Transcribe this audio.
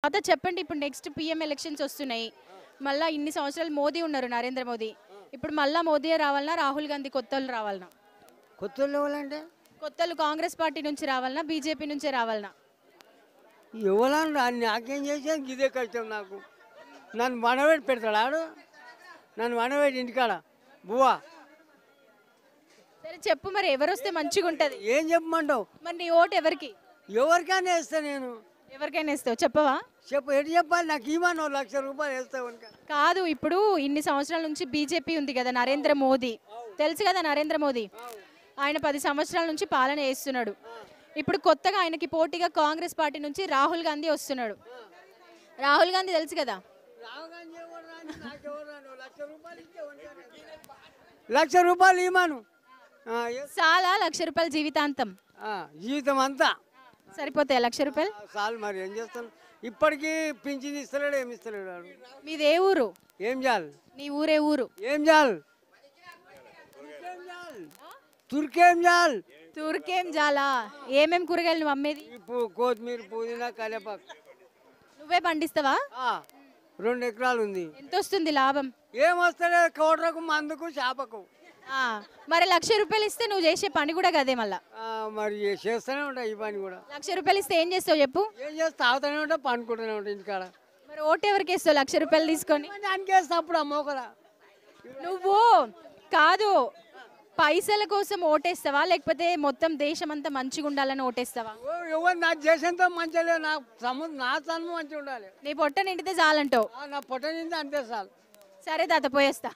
తాత చెప్పండి, ఇప్పుడు నెక్స్ట్ పిఎం ఎలక్షన్స్ వస్తున్నాయి. మళ్ళీ ఇన్ని సంవత్సరాలు మోదీ ఉన్నారు, నరేంద్ర మోదీ. ఇప్పుడు మళ్ళీ మోదీ రావాలన్నా, రాహుల్ గాంధీ కొత్తలు రావాలన్నా? కొత్తోళ్ళు ఎవరంటే కొత్తలు కాంగ్రెస్ పార్టీ నుంచి రావాలన్నా, బీజేపీ నుంచే రావాలన్నా? ఎవరన్నా నాకేం చేసాను ఇదే కష్టం నాకు. నన్ను వనబెట్టి పెడతాడు ఆడు, నన్ను వనబెట్టి ఇంటికాడ బువ్వా. సరే చెప్పు, మరి ఎవరు వస్తే మంచిగా ఉంటుంది? ఏం చెప్పమంటావు? మరి నీ ఓటు ఎవరికి? ఎవరికైనా వేస్తా నేను. ఎవరికైనా ఇస్తావు, చెప్పవా? చెప్పు, ఎటు చెప్పాలి? నాకు ఇవ్వను, 1,00,000 రూపాయలు వేస్తావు కనుక. కాదు, ఇప్పుడు ఇన్ని సంవత్సరాల నుంచి బీజేపీ ఉంది కదా, నరేంద్ర మోదీ తెలుసు కదా, నరేంద్ర మోదీ ఆయన 10 సంవత్సరాల నుంచి పాలన చేస్తున్నాడు. ఇప్పుడు కొత్తగా ఆయనకి పోటీగా కాంగ్రెస్ పార్టీ నుంచి రాహుల్ గాంధీ వస్తున్నాడు. రాహుల్ గాంధీ తెలుసు కదా. లక్ష రూపాయలు ఇవ్వను. చాలా 1,00,000 రూపాయలు జీవితాంతం, జీవితం అంతా సరిపోతాయి 1,00,000 రూపాయలు? చాలు. మరి ఏం చేస్తాను, ఇప్పటికీ పింఛన్ ఇస్తలేడు, ఏమి ఇస్తలేడు వాడు. మీది ఏ ఊరు? ఏం చేయాలి? నీ ఊరే ఊరు? ఏం చేయాలి? తుర్కేం చేయాలి? తూర్కేం జాలా? ఏమేం కూరగాయలు నువ్వు అమ్మేది? కొత్తిమీర, పుదీనా, కరివేపాకు. నువ్వే పండిస్తావా? 2 ఎకరాలు ఉంది. ఎంత వస్తుంది లాభం? ఏం వస్తలే, కోటరకు, మందుకు, చేపకు. మరి 1,00,000 రూపాయలు ఇస్తే నువ్వు చేసే పని కూడా కదే మళ్ళా. మరి చేస్తూనే ఉంటాయి ఈ పని కూడా. 1,00,000 రూపాయలు ఇస్తే ఏం చేస్తావు చెప్పు? ఏం చేస్తా, తాగుతూనే ఉంటా, పండుకుంటూనే ఉంటా ఇంటికాడ. మరి ఓటు ఎవరికి వేస్తావు 1,00,000 రూపాయలు తీసుకొని? దానికి వేస్తా అప్పుడు అమ్మోకరా. నువ్వు కాదు, పైసల కోసం ఓటేస్తావా, లేకపోతే మొత్తం దేశం అంతా మంచిగా ఉండాలని ఓటేస్తావా? ఎవరు నా దేశంతో మంచిగా లేదు, నా నా తను మంచిగా ఉండాలి. నీ పొట్ట నిండితే చాలంటావు. నా పొట్ట నిండి అంతే చాలు. సరే తాత, పోయేస్తా.